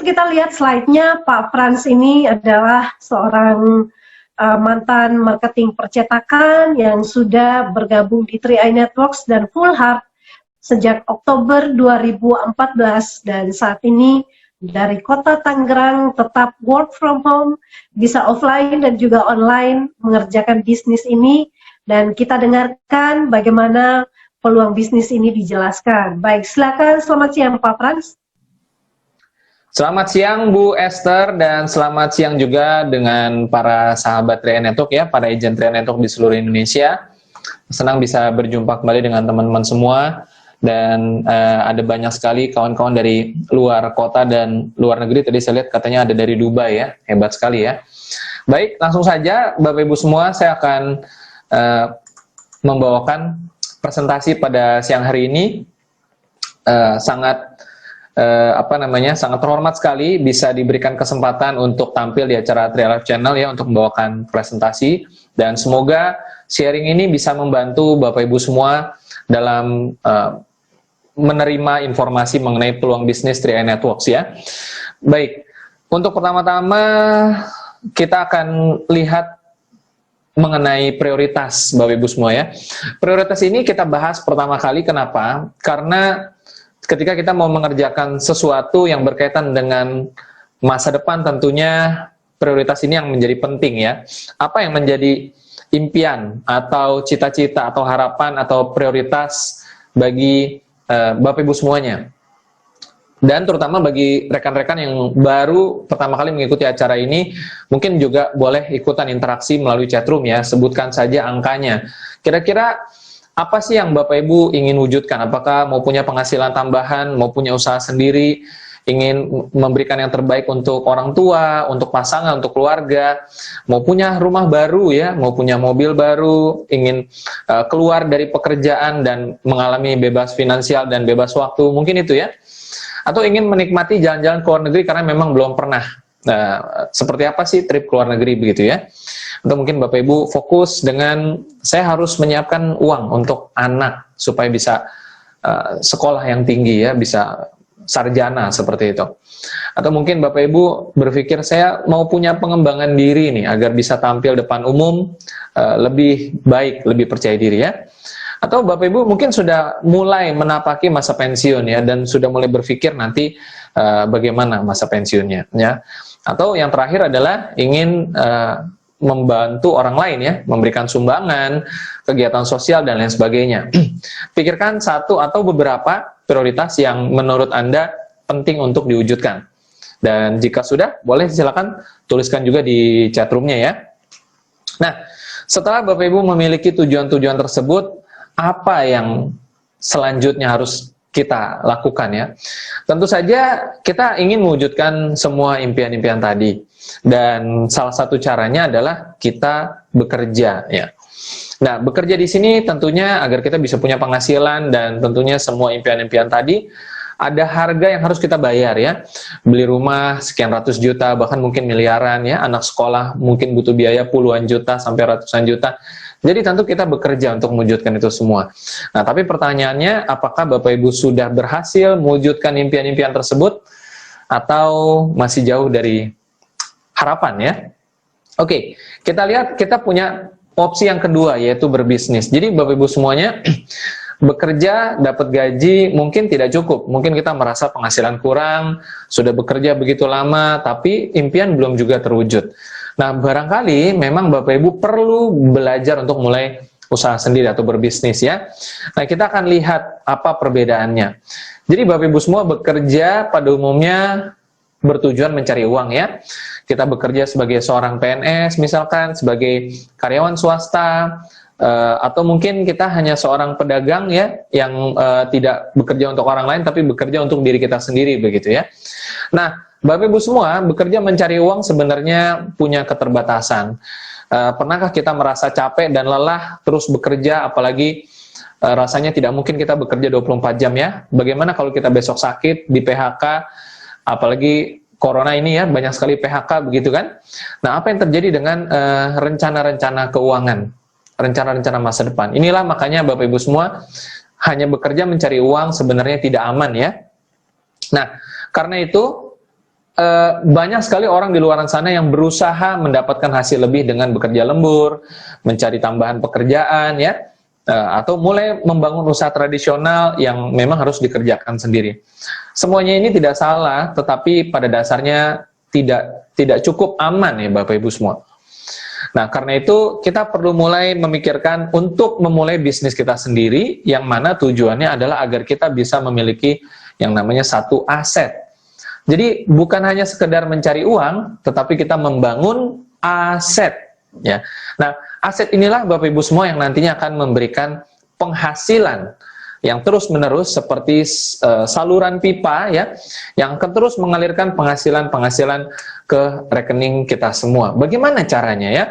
kita lihat slide-nya, Pak Frans ini adalah seorang mantan marketing percetakan yang sudah bergabung di 3i Networks dan Full Heart sejak Oktober 2014, dan saat ini dari kota Tangerang tetap work from home, bisa offline dan juga online mengerjakan bisnis ini, dan kita dengarkan bagaimana peluang bisnis ini dijelaskan. Baik, silakan. Selamat siang Pak Frans. Selamat siang Bu Esther, dan selamat siang juga dengan para sahabat 3i Network ya, para agent 3i Network di seluruh Indonesia. Senang bisa berjumpa kembali dengan teman-teman semua, dan ada banyak sekali kawan-kawan dari luar kota dan luar negeri. Tadi saya lihat katanya ada dari Dubai ya, hebat sekali ya. Baik, langsung saja Bapak Ibu semua, saya akan membawakan presentasi pada siang hari ini. Sangat sangat terhormat sekali bisa diberikan kesempatan untuk tampil di acara 3i Live Channel ya, untuk membawakan presentasi, dan semoga sharing ini bisa membantu Bapak Ibu semua dalam menerima informasi mengenai peluang bisnis 3i Networks ya. Baik, untuk pertama-tama kita akan lihat mengenai prioritas Bapak Ibu semua ya. Prioritas ini kita bahas pertama kali, kenapa? Karena ketika kita mau mengerjakan sesuatu yang berkaitan dengan masa depan, tentunya prioritas ini yang menjadi penting ya. Apa yang menjadi impian atau cita-cita atau harapan atau prioritas bagi Bapak Ibu semuanya, dan terutama bagi rekan-rekan yang baru pertama kali mengikuti acara ini, mungkin juga boleh ikutan interaksi melalui chatroom ya. Sebutkan saja angkanya, kira-kira apa sih yang Bapak Ibu ingin wujudkan? Apakah mau punya penghasilan tambahan, mau punya usaha sendiri, ingin memberikan yang terbaik untuk orang tua, untuk pasangan, untuk keluarga, mau punya rumah baru ya, mau punya mobil baru, ingin keluar dari pekerjaan dan mengalami bebas finansial dan bebas waktu, mungkin itu ya. Atau ingin menikmati jalan-jalan ke luar negeri karena memang belum pernah. Nah, seperti apa sih trip ke luar negeri begitu ya? Atau mungkin Bapak Ibu fokus dengan saya harus menyiapkan uang untuk anak supaya bisa sekolah yang tinggi ya, bisa sarjana seperti itu. Atau mungkin Bapak Ibu berpikir saya mau punya pengembangan diri nih agar bisa tampil depan umum lebih baik, lebih percaya diri ya. Atau Bapak Ibu mungkin sudah mulai menapaki masa pensiun ya, dan sudah mulai berpikir nanti bagaimana masa pensiunnya ya. Atau yang terakhir adalah ingin membantu orang lain ya, memberikan sumbangan, kegiatan sosial dan lain sebagainya. Pikirkan satu atau beberapa prioritas yang menurut Anda penting untuk diwujudkan. Dan jika sudah, boleh silakan tuliskan juga di chatroomnya ya. Nah, setelah Bapak Ibu memiliki tujuan-tujuan tersebut, apa yang selanjutnya harus kita lakukan ya? Tentu saja kita ingin mewujudkan semua impian-impian tadi, dan salah satu caranya adalah kita bekerja ya. Nah, bekerja di sini tentunya agar kita bisa punya penghasilan, dan tentunya semua impian-impian tadi ada harga yang harus kita bayar ya. Beli rumah sekian ratus juta, bahkan mungkin miliaran ya. Anak sekolah mungkin butuh biaya puluhan juta sampai ratusan juta. Jadi tentu kita bekerja untuk mewujudkan itu semua. Nah, tapi pertanyaannya, apakah Bapak Ibu sudah berhasil mewujudkan impian-impian tersebut atau masih jauh dari harapan ya? Oke, kita lihat, kita punya opsi yang kedua, yaitu berbisnis. Jadi Bapak Ibu semuanya, bekerja, dapat gaji, mungkin tidak cukup. Mungkin kita merasa penghasilan kurang, sudah bekerja begitu lama, tapi impian belum juga terwujud. Nah, barangkali memang Bapak Ibu perlu belajar untuk mulai usaha sendiri atau berbisnis ya. Nah, kita akan lihat apa perbedaannya. Jadi Bapak Ibu semua bekerja pada umumnya bertujuan mencari uang ya. Kita bekerja sebagai seorang PNS misalkan, sebagai karyawan swasta, atau mungkin kita hanya seorang pedagang ya, yang tidak bekerja untuk orang lain tapi bekerja untuk diri kita sendiri begitu ya. Nah, Bapak Ibu semua, bekerja mencari uang sebenarnya punya keterbatasan. Pernahkah kita merasa capek dan lelah terus bekerja, apalagi rasanya tidak mungkin kita bekerja 24 jam ya. Bagaimana kalau kita besok sakit, di PHK, apalagi Corona ini ya, banyak sekali PHK begitu kan. Nah, apa yang terjadi dengan rencana-rencana keuangan, rencana-rencana masa depan? Inilah makanya Bapak Ibu semua, hanya bekerja mencari uang sebenarnya tidak aman ya. Nah, karena itu banyak sekali orang di luar sana yang berusaha mendapatkan hasil lebih dengan bekerja lembur, mencari tambahan pekerjaan ya, atau mulai membangun usaha tradisional yang memang harus dikerjakan sendiri. Semuanya ini tidak salah, tetapi pada dasarnya tidak cukup aman ya Bapak Ibu semua. Nah, karena itu kita perlu mulai memikirkan untuk memulai bisnis kita sendiri, yang mana tujuannya adalah agar kita bisa memiliki yang namanya satu aset. Jadi bukan hanya sekedar mencari uang, tetapi kita membangun aset. Ya. Nah, aset inilah Bapak Ibu semua yang nantinya akan memberikan penghasilan yang terus-menerus seperti saluran pipa ya, yang akan terus mengalirkan penghasilan-penghasilan ke rekening kita semua. Bagaimana caranya ya?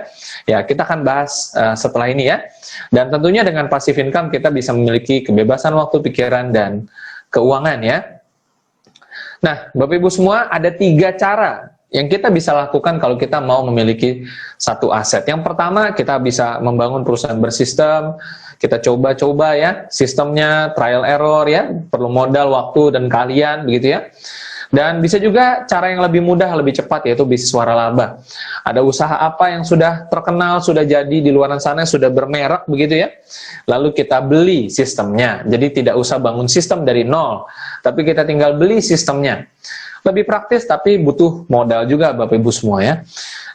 Ya, kita akan bahas setelah ini ya. Dan tentunya dengan passive income kita bisa memiliki kebebasan waktu, pikiran, dan keuangan ya. Nah, Bapak Ibu semua, ada 3 cara yang kita bisa lakukan kalau kita mau memiliki satu aset. Yang pertama, kita bisa membangun perusahaan bersistem, kita coba-coba ya, sistemnya trial error ya, perlu modal, waktu, dan keahlian, begitu ya. Dan bisa juga cara yang lebih mudah, lebih cepat, yaitu bisnis waralaba. Ada usaha apa yang sudah terkenal, sudah jadi di luar sana, sudah bermerek, begitu ya. Lalu kita beli sistemnya. Jadi tidak usah bangun sistem dari nol, tapi kita tinggal beli sistemnya. Lebih praktis, tapi butuh modal juga Bapak Ibu semua ya.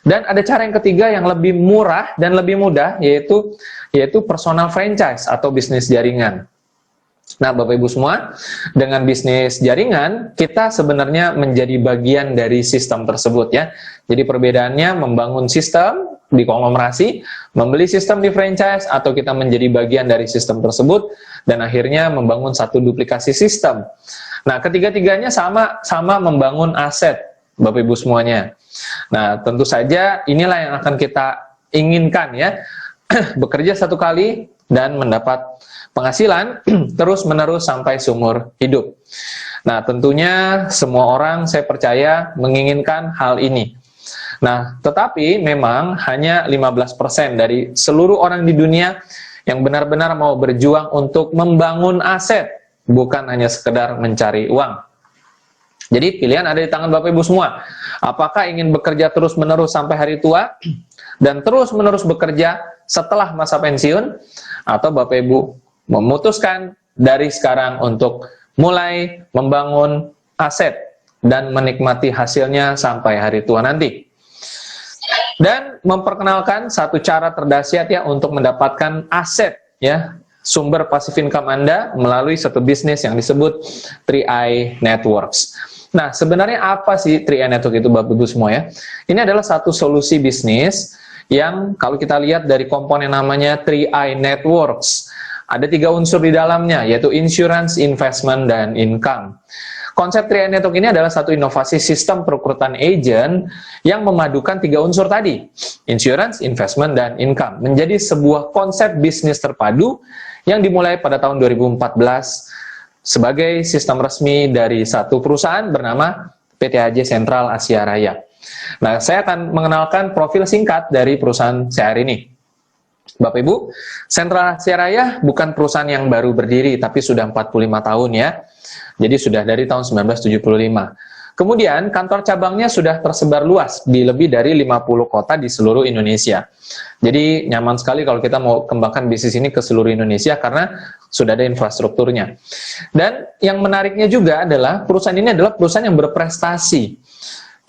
Dan ada cara yang ketiga yang lebih murah dan lebih mudah, yaitu personal franchise atau bisnis jaringan. Nah, Bapak Ibu semua, dengan bisnis jaringan, kita sebenarnya menjadi bagian dari sistem tersebut ya. Jadi perbedaannya membangun sistem di konglomerasi, membeli sistem di franchise, atau kita menjadi bagian dari sistem tersebut, dan akhirnya membangun satu duplikasi sistem. Nah, ketiga-tiganya sama membangun aset, Bapak Ibu semuanya. Nah, tentu saja inilah yang akan kita inginkan ya, bekerja satu kali dan mendapat penghasilan terus-menerus sampai seumur hidup. Nah, tentunya semua orang saya percaya menginginkan hal ini. Nah, tetapi memang hanya 15% dari seluruh orang di dunia yang benar-benar mau berjuang untuk membangun aset, bukan hanya sekedar mencari uang. Jadi pilihan ada di tangan Bapak Ibu semua. Apakah ingin bekerja terus-menerus sampai hari tua dan terus-menerus bekerja setelah masa pensiun, atau Bapak Ibu memutuskan dari sekarang untuk mulai membangun aset dan menikmati hasilnya sampai hari tua nanti. Dan memperkenalkan satu cara terdahsyat ya untuk mendapatkan aset ya, sumber passive income Anda melalui satu bisnis yang disebut 3i Networks. Nah, sebenarnya apa sih 3i Network itu Bapak Ibu semua ya? Ini adalah satu solusi bisnis yang kalau kita lihat dari komponen namanya 3i Networks, ada 3 unsur di dalamnya, yaitu insurance, investment, dan income. Konsep 3i Network ini adalah satu inovasi sistem perekrutan agent yang memadukan 3 unsur tadi, insurance, investment, dan income, menjadi sebuah konsep bisnis terpadu yang dimulai pada tahun 2014 sebagai sistem resmi dari satu perusahaan bernama PTAJ Sentral Asia Raya. Nah, saya akan mengenalkan profil singkat dari perusahaan saya hari ini. Bapak Ibu, Sentral Asia Raya bukan perusahaan yang baru berdiri, tapi sudah 45 tahun ya. Jadi sudah dari tahun 1975. Kemudian kantor cabangnya sudah tersebar luas di lebih dari 50 kota di seluruh Indonesia. Jadi nyaman sekali kalau kita mau kembangkan bisnis ini ke seluruh Indonesia karena sudah ada infrastrukturnya. Dan yang menariknya juga adalah perusahaan ini adalah perusahaan yang berprestasi.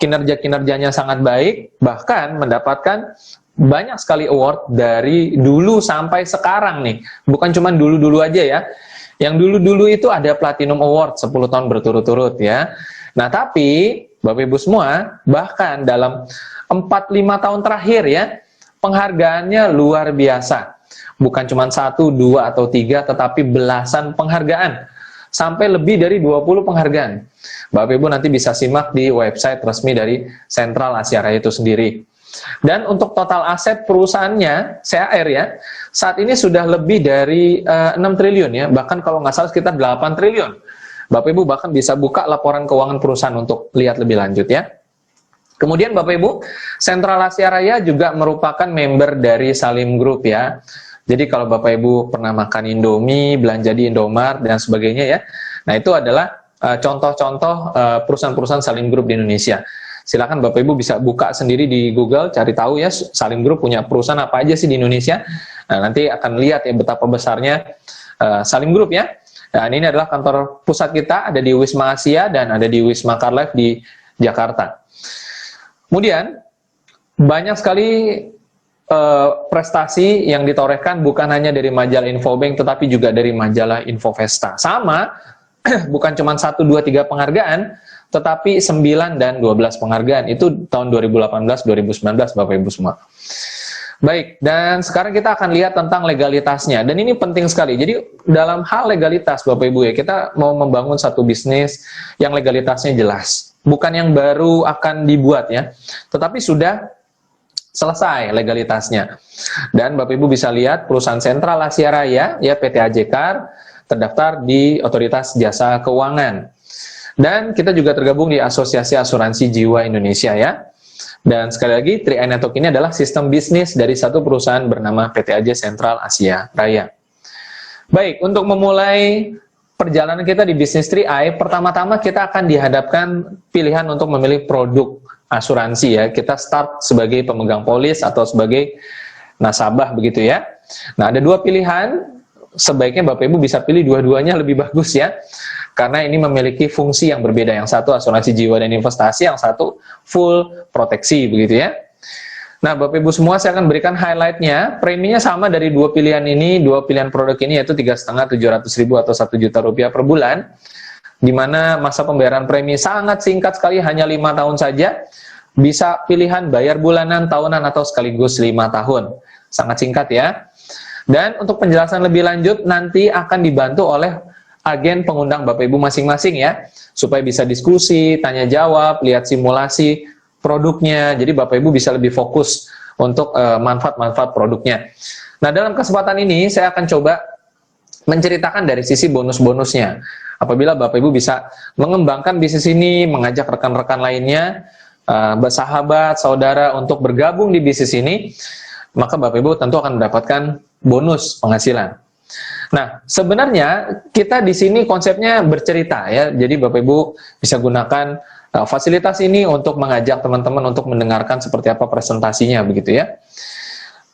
Kinerja-kinerjanya sangat baik, bahkan mendapatkan banyak sekali award dari dulu sampai sekarang nih. Bukan cuma dulu-dulu aja ya. Yang dulu-dulu itu ada Platinum Award 10 tahun berturut-turut ya. Nah, tapi Bapak Ibu semua, bahkan dalam 4-5 tahun terakhir ya, penghargaannya luar biasa. Bukan cuma 1, 2, atau 3, tetapi belasan penghargaan. Sampai lebih dari 20 penghargaan. Bapak Ibu nanti bisa simak di website resmi dari Sentral Asia Raya itu sendiri. Dan untuk total aset perusahaannya, CAR ya, saat ini sudah lebih dari 6 triliun ya, bahkan kalau nggak salah sekitar 8 triliun. Bapak Ibu bahkan bisa buka laporan keuangan perusahaan untuk lihat lebih lanjut ya. Kemudian Bapak Ibu, Sentral Asia Raya juga merupakan member dari Salim Group ya. Jadi kalau Bapak Ibu pernah makan Indomie, belanja di Indomaret dan sebagainya ya, nah itu adalah contoh-contoh perusahaan-perusahaan Salim Group di Indonesia. Silakan Bapak Ibu bisa buka sendiri di Google, cari tahu ya Salim Group punya perusahaan apa aja sih di Indonesia. Nah, nanti akan lihat ya betapa besarnya Salim Group ya. Dan ini adalah kantor pusat kita, ada di Wisma Asia dan ada di Wisma Carlife di Jakarta. Kemudian banyak sekali prestasi yang ditorehkan bukan hanya dari majalah Infobank tetapi juga dari majalah Infovesta. Sama, bukan cuma 1, 2, 3 penghargaan, tetapi 9 dan 12 penghargaan. Itu tahun 2018, 2019 Bapak Ibu semua. Baik, dan sekarang kita akan lihat tentang legalitasnya. Dan ini penting sekali. Jadi dalam hal legalitas Bapak Ibu ya, kita mau membangun satu bisnis yang legalitasnya jelas. Bukan yang baru akan dibuat ya, tetapi sudah selesai legalitasnya. Dan Bapak Ibu bisa lihat perusahaan Sentral Asia Raya, ya PT AJKAR, terdaftar di Otoritas Jasa Keuangan. Dan kita juga tergabung di Asosiasi Asuransi Jiwa Indonesia ya. Dan sekali lagi, 3i Network ini adalah sistem bisnis dari satu perusahaan bernama PT AJ Sentral Asia Raya. Baik, untuk memulai perjalanan kita di bisnis 3i, pertama-tama kita akan dihadapkan pilihan untuk memilih produk asuransi ya. Kita start sebagai pemegang polis atau sebagai nasabah begitu ya. Nah, ada dua pilihan, sebaiknya Bapak Ibu bisa pilih dua-duanya lebih bagus ya. Karena ini memiliki fungsi yang berbeda. Yang satu asuransi jiwa dan investasi, yang satu full proteksi begitu ya. Nah, Bapak Ibu semua saya akan berikan highlightnya. Preminya sama dari dua pilihan ini, dua pilihan produk ini yaitu 3,5, 700.000 atau 1 juta rupiah per bulan. Di mana masa pembayaran premi sangat singkat sekali, hanya 5 tahun saja. Bisa pilihan bayar bulanan, tahunan, atau sekaligus 5 tahun. Sangat singkat ya. Dan untuk penjelasan lebih lanjut nanti akan dibantu oleh agen pengundang Bapak Ibu masing-masing ya, supaya bisa diskusi, tanya jawab, lihat simulasi produknya. Jadi Bapak Ibu bisa lebih fokus untuk manfaat-manfaat produknya. Nah, dalam kesempatan ini saya akan coba menceritakan dari sisi bonus-bonusnya. Apabila Bapak Ibu bisa mengembangkan bisnis ini, mengajak rekan-rekan lainnya, bersahabat, saudara untuk bergabung di bisnis ini, maka Bapak Ibu tentu akan mendapatkan bonus penghasilan. Nah, sebenarnya kita di sini konsepnya bercerita ya. Jadi Bapak Ibu bisa gunakan fasilitas ini untuk mengajak teman-teman untuk mendengarkan seperti apa presentasinya begitu ya.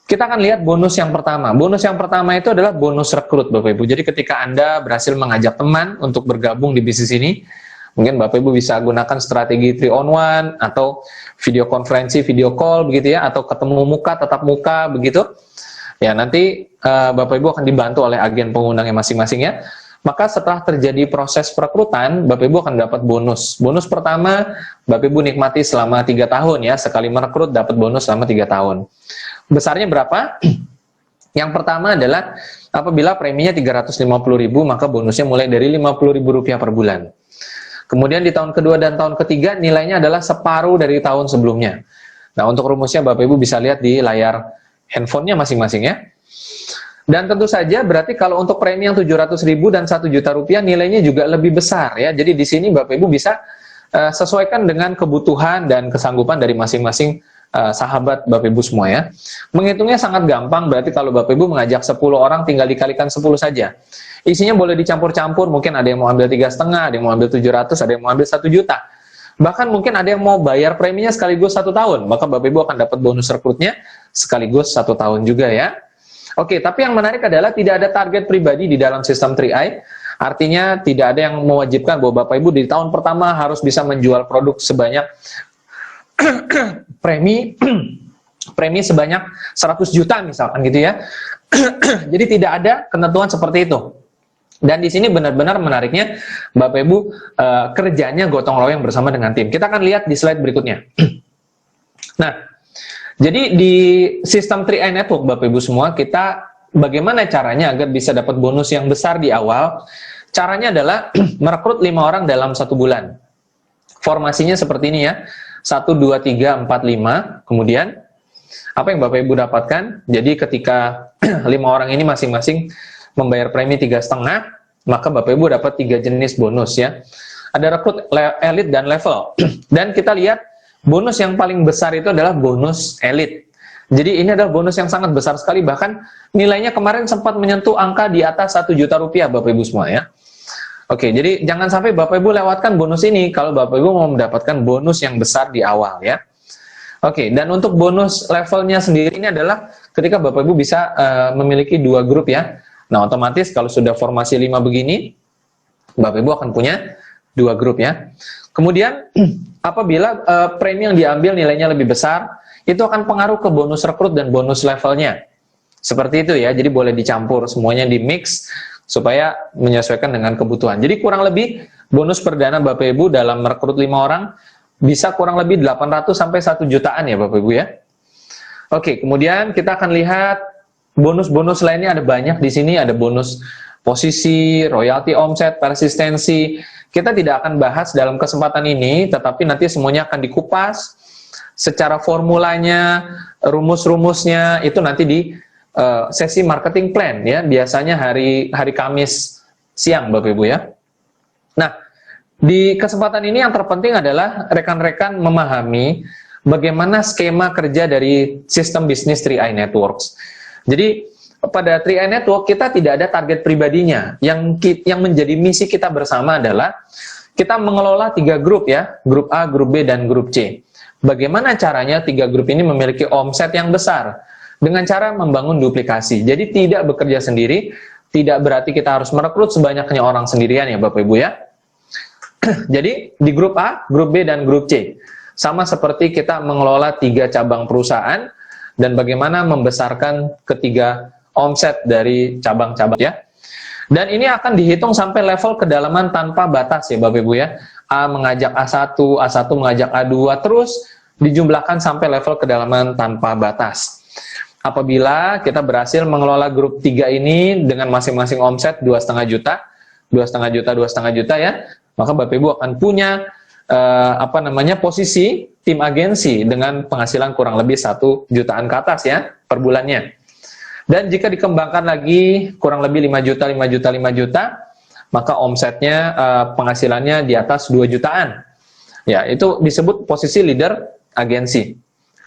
Kita akan lihat bonus yang pertama. Bonus yang pertama itu adalah bonus rekrut Bapak Ibu. Jadi ketika Anda berhasil mengajak teman untuk bergabung di bisnis ini, mungkin Bapak Ibu bisa gunakan strategi 3 on 1 atau video konferensi, video call begitu ya, atau ketemu muka, tatap muka begitu. Ya, nanti Bapak Ibu akan dibantu oleh agen pengundangnya masing-masing ya. Maka setelah terjadi proses perekrutan, Bapak Ibu akan dapat bonus. Bonus pertama, Bapak Ibu nikmati selama 3 tahun ya. Sekali merekrut dapat bonus selama 3 tahun. Besarnya berapa? Yang pertama adalah apabila preminya 350.000, maka bonusnya mulai dari Rp50.000 per bulan. Kemudian di tahun kedua dan tahun ketiga nilainya adalah separuh dari tahun sebelumnya. Nah, untuk rumusnya Bapak Ibu bisa lihat di layar handphonenya masing-masing ya. Dan tentu saja berarti kalau untuk premi yang 700.000 dan 1 juta rupiah nilainya juga lebih besar ya. Jadi di sini Bapak Ibu bisa sesuaikan dengan kebutuhan dan kesanggupan dari masing-masing sahabat Bapak Ibu semua ya. Menghitungnya sangat gampang, berarti kalau Bapak Ibu mengajak 10 orang tinggal dikalikan 10 saja. Isinya boleh dicampur-campur, mungkin ada yang mau ambil 3,5, ada yang mau ambil 700, ada yang mau ambil 1 juta. Bahkan mungkin ada yang mau bayar preminya sekaligus 1 tahun, maka Bapak Ibu akan dapat bonus rekrutnya sekaligus 1 tahun juga ya. Oke, tapi yang menarik adalah tidak ada target pribadi di dalam sistem 3i. Artinya tidak ada yang mewajibkan bahwa Bapak Ibu di tahun pertama harus bisa menjual produk sebanyak premi sebanyak 100 juta misalkan gitu ya. Jadi tidak ada ketentuan seperti itu. Dan di sini benar-benar menariknya Bapak Ibu kerjanya gotong royong bersama dengan tim. Kita akan lihat di slide berikutnya. Nah, jadi di sistem 3i Network Bapak Ibu semua, kita bagaimana caranya agar bisa dapat bonus yang besar di awal? Caranya adalah merekrut 5 orang dalam 1 bulan. Formasinya seperti ini ya. 1, 2, 3, 4, 5. Kemudian apa yang Bapak Ibu dapatkan? Jadi ketika 5 orang ini masing-masing membayar premi 3,5, maka Bapak Ibu dapat 3 jenis bonus ya. Ada rekrut, elit, dan level. Dan kita lihat bonus yang paling besar itu adalah bonus elit. Jadi ini adalah bonus yang sangat besar sekali, bahkan nilainya kemarin sempat menyentuh angka di atas 1 juta rupiah Bapak Ibu semua ya. Oke, jadi jangan sampai Bapak Ibu lewatkan bonus ini kalau Bapak Ibu mau mendapatkan bonus yang besar di awal ya. Oke, dan untuk bonus levelnya sendiri ini adalah ketika Bapak Ibu bisa memiliki 2 grup ya. Nah, otomatis kalau sudah formasi 5 begini, Bapak Ibu akan punya 2 grup ya. Kemudian apabila premi yang diambil nilainya lebih besar, itu akan pengaruh ke bonus rekrut dan bonus levelnya. Seperti itu ya, jadi boleh dicampur, semuanya di mix supaya menyesuaikan dengan kebutuhan. Jadi kurang lebih bonus perdana Bapak Ibu dalam merekrut 5 orang bisa kurang lebih 800 sampai 1 jutaan ya Bapak Ibu ya. Oke, kemudian kita akan lihat bonus-bonus lainnya ada banyak di sini, ada bonus posisi, royalti omset, persistensi. Kita tidak akan bahas dalam kesempatan ini, tetapi nanti semuanya akan dikupas secara formulanya, rumus-rumusnya itu nanti di sesi marketing plan ya, biasanya hari Kamis siang Bapak Ibu ya. Nah, di kesempatan ini yang terpenting adalah rekan-rekan memahami bagaimana skema kerja dari sistem bisnis 3i Networks. Jadi pada 3i Network kita tidak ada target pribadinya. Yang menjadi misi kita bersama adalah kita mengelola 3 grup ya, grup A, grup B, dan grup C. Bagaimana caranya 3 grup ini memiliki omset yang besar? Dengan cara membangun duplikasi. Jadi tidak bekerja sendiri, tidak berarti kita harus merekrut sebanyaknya orang sendirian ya Bapak Ibu ya. Jadi di grup A, grup B, dan grup C. Sama seperti kita mengelola 3 cabang perusahaan dan bagaimana membesarkan ketiga omset dari cabang-cabang ya. Dan ini akan dihitung sampai level kedalaman tanpa batas ya Bapak Ibu ya. A mengajak A1, A1 mengajak A2, terus dijumlahkan sampai level kedalaman tanpa batas. Apabila kita berhasil mengelola grup 3 ini dengan masing-masing omset 2,5 juta, 2,5 juta, 2,5 juta ya, maka Bapak Ibu akan punya posisi tim agensi dengan penghasilan kurang lebih 1 jutaan ke atas ya per bulannya. Dan jika dikembangkan lagi kurang lebih 5 juta, 5 juta, 5 juta, maka omsetnya penghasilannya di atas 2 jutaan. Ya, itu disebut posisi leader agensi.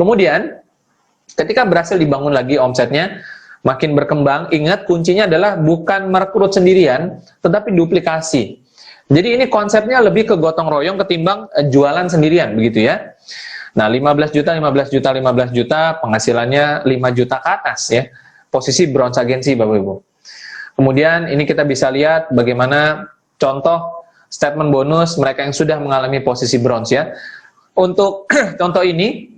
Kemudian ketika berhasil dibangun lagi omsetnya, makin berkembang, ingat kuncinya adalah bukan merekrut sendirian, tetapi duplikasi. Jadi ini konsepnya lebih ke gotong royong ketimbang jualan sendirian, begitu ya. Nah, 15 juta, 15 juta, 15 juta, penghasilannya 5 juta ke atas ya. Posisi bronze agensi Bapak Ibu. Kemudian ini kita bisa lihat bagaimana contoh statement bonus mereka yang sudah mengalami posisi bronze ya. Untuk contoh ini,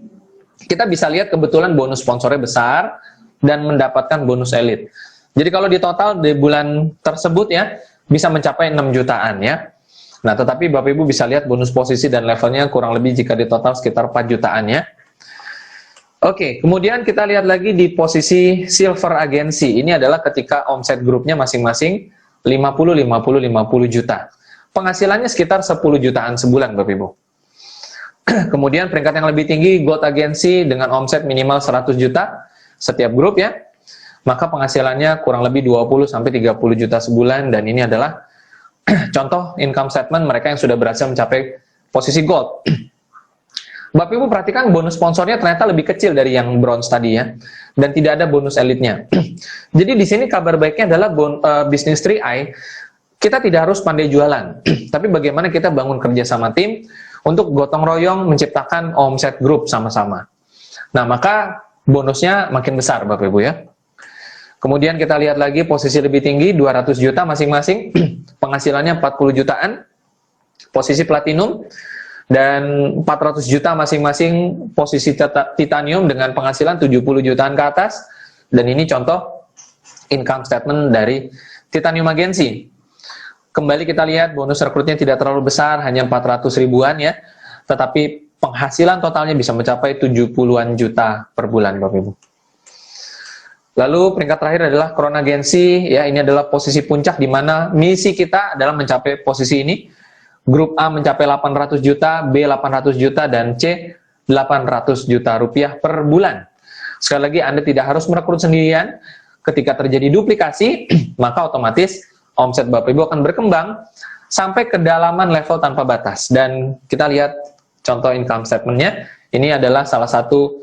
kita bisa lihat kebetulan bonus sponsornya besar dan mendapatkan bonus elit. Jadi kalau di total di bulan tersebut ya, bisa mencapai 6 jutaan ya. Nah, tetapi Bapak Ibu bisa lihat bonus posisi dan levelnya kurang lebih jika di total sekitar 4 jutaan ya. Oke, kemudian kita lihat lagi di posisi silver agensi. Ini adalah ketika omset grupnya masing-masing 50, 50, 50 juta. Penghasilannya sekitar 10 jutaan sebulan Bapak Ibu. Kemudian peringkat yang lebih tinggi gold agensi dengan omset minimal 100 juta setiap grup ya. Maka penghasilannya kurang lebih 20 sampai 30 juta sebulan, dan ini adalah contoh income statement mereka yang sudah berhasil mencapai posisi gold. Bapak Ibu perhatikan bonus sponsornya ternyata lebih kecil dari yang bronze tadi ya, dan tidak ada bonus elitnya. Jadi di sini kabar baiknya adalah bisnis 3i kita tidak harus pandai jualan, tapi bagaimana kita bangun kerja sama tim untuk gotong royong menciptakan omset grup sama-sama. Nah, maka bonusnya makin besar Bapak Ibu ya. Kemudian kita lihat lagi posisi lebih tinggi 200 juta masing-masing, penghasilannya 40 jutaan, posisi platinum, dan 400 juta masing-masing posisi titanium dengan penghasilan 70 jutaan ke atas. Dan ini contoh income statement dari titanium agensi. Kembali kita lihat bonus rekrutnya tidak terlalu besar, hanya 400 ribuan ya, tetapi penghasilan totalnya bisa mencapai 70-an juta per bulan Bapak Ibu. Lalu peringkat terakhir adalah Crown Agency ya, ini adalah posisi puncak di mana misi kita adalah mencapai posisi ini. Grup A mencapai 800 juta, B 800 juta, dan C 800 juta rupiah per bulan. Sekali lagi Anda tidak harus merekrut sendirian. Ketika terjadi duplikasi, maka otomatis omset Bapak Ibu akan berkembang sampai kedalaman level tanpa batas. Dan kita lihat contoh income statement-nya. Ini adalah salah satu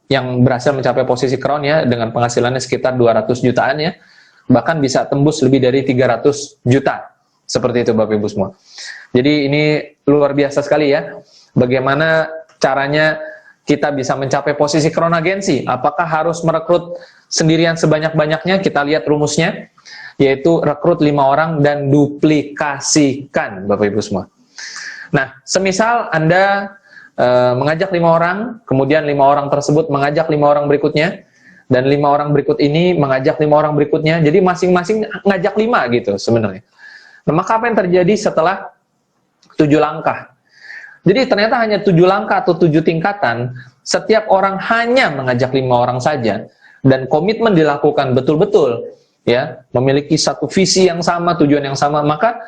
yang berhasil mencapai posisi crown ya, dengan penghasilannya sekitar 200 jutaan ya, bahkan bisa tembus lebih dari 300 juta Seperti itu Bapak Ibu semua. Jadi ini luar biasa sekali ya, bagaimana caranya kita bisa mencapai posisi kronagensi. Apakah harus merekrut sendirian sebanyak-banyaknya? Kita lihat rumusnya, yaitu rekrut 5 orang dan duplikasikan Bapak Ibu semua. Nah, semisal Anda mengajak 5 orang, kemudian 5 orang tersebut mengajak 5 orang berikutnya, dan 5 orang berikut ini mengajak 5 orang berikutnya, jadi masing-masing ngajak 5 gitu sebenarnya. Nah, maka apa yang terjadi setelah 7 langkah? Jadi ternyata hanya 7 langkah atau 7 tingkatan, setiap orang hanya mengajak 5 orang saja, dan komitmen dilakukan betul-betul, ya, memiliki satu visi yang sama, tujuan yang sama, maka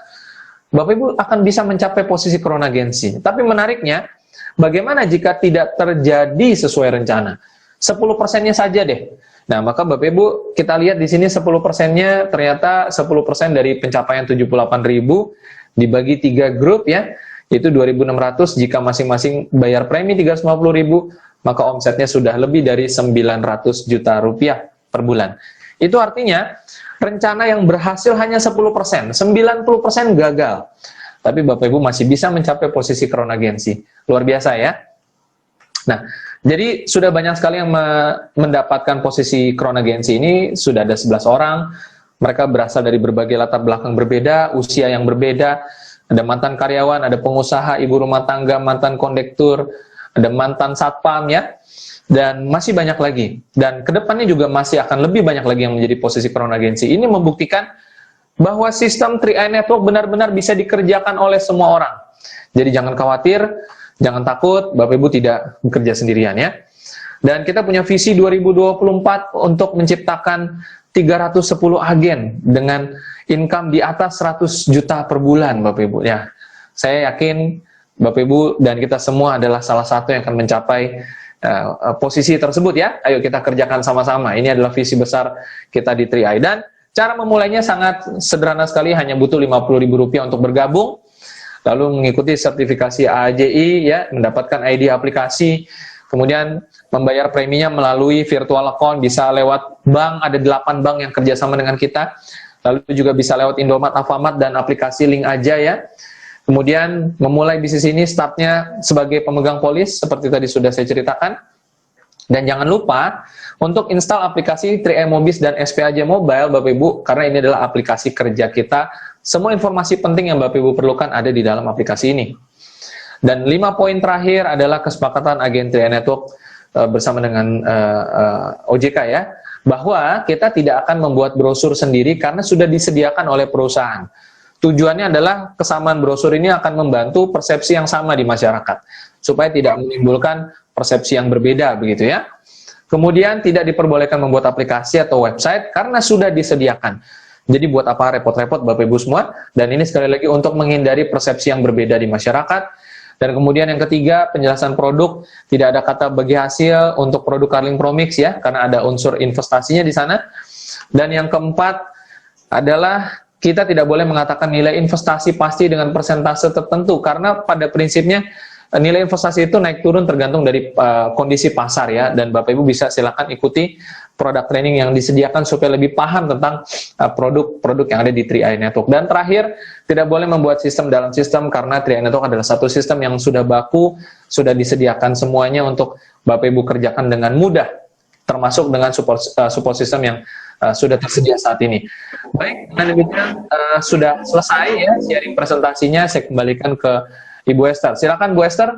Bapak Ibu akan bisa mencapai posisi kronagensi. Tapi menariknya, bagaimana jika tidak terjadi sesuai rencana? 10%-nya saja deh. Nah, maka Bapak Ibu, kita lihat di sini 10%-nya ternyata 10% dari pencapaian 78.000 dibagi 3 grup ya, itu 2.600. Jika masing-masing bayar premi 350.000, maka omsetnya sudah lebih dari 900 juta rupiah per bulan. Itu artinya rencana yang berhasil hanya 10%, 90% gagal. Tapi Bapak Ibu masih bisa mencapai posisi kronagensi. Luar biasa ya. Nah, jadi sudah banyak sekali yang mendapatkan posisi kronagensi ini, sudah ada 11 orang. Mereka berasal dari berbagai latar belakang berbeda, usia yang berbeda. Ada mantan karyawan, ada pengusaha, ibu rumah tangga, mantan kondektur, ada mantan satpam ya. Dan masih banyak lagi. Dan kedepannya juga masih akan lebih banyak lagi yang menjadi posisi kronagensi. Ini membuktikan bahwa sistem 3i Network benar-benar bisa dikerjakan oleh semua orang. Jadi jangan khawatir, jangan takut, Bapak Ibu tidak bekerja sendirian ya. Dan kita punya visi 2024 untuk menciptakan 310 agen dengan income di atas 100 juta per bulan Bapak Ibu ya. Saya yakin Bapak Ibu dan kita semua adalah salah satu yang akan mencapai posisi tersebut ya. Ayo kita kerjakan sama-sama. Ini adalah visi besar kita di 3i. Dan cara memulainya sangat sederhana sekali, hanya butuh Rp50.000 untuk bergabung, lalu mengikuti sertifikasi AJI ya, mendapatkan ID aplikasi, kemudian membayar preminya melalui virtual account, bisa lewat bank, ada 8 bank yang kerjasama dengan kita, lalu juga bisa lewat Indomaret, Alfamart, dan aplikasi Link Aja ya. Kemudian memulai bisnis ini startnya sebagai pemegang polis seperti tadi sudah saya ceritakan. Dan jangan lupa untuk install aplikasi 3i Mobis dan SPAJ Mobile Bapak Ibu, karena ini adalah aplikasi kerja kita. Semua informasi penting yang Bapak Ibu perlukan ada di dalam aplikasi ini. Dan 5 poin terakhir adalah kesepakatan agen 3i Network bersama dengan OJK ya, bahwa kita tidak akan membuat brosur sendiri karena sudah disediakan oleh perusahaan. Tujuannya adalah kesamaan brosur ini akan membantu persepsi yang sama di masyarakat, supaya tidak menimbulkan persepsi yang berbeda begitu ya. Kemudian tidak diperbolehkan membuat aplikasi atau website karena sudah disediakan. Jadi buat apa repot-repot Bapak Ibu semua? Dan ini sekali lagi untuk menghindari persepsi yang berbeda di masyarakat. Dan kemudian yang ketiga, penjelasan produk, tidak ada kata bagi hasil untuk produk Carling Promix ya, karena ada unsur investasinya di sana. Dan yang keempat adalah kita tidak boleh mengatakan nilai investasi pasti dengan persentase tertentu, karena pada prinsipnya nilai investasi itu naik turun tergantung dari kondisi pasar ya. Dan Bapak Ibu bisa silakan ikuti produk training yang disediakan supaya lebih paham tentang produk-produk yang ada di 3i Network. Dan terakhir, tidak boleh membuat sistem dalam sistem, karena 3i Network adalah satu sistem yang sudah baku, sudah disediakan semuanya untuk Bapak Ibu kerjakan dengan mudah, termasuk dengan support system yang sudah tersedia saat ini. Baik, dengan demikian sudah selesai ya sharing presentasinya. Saya kembalikan ke Ibu Esther. Silakan Bu Esther.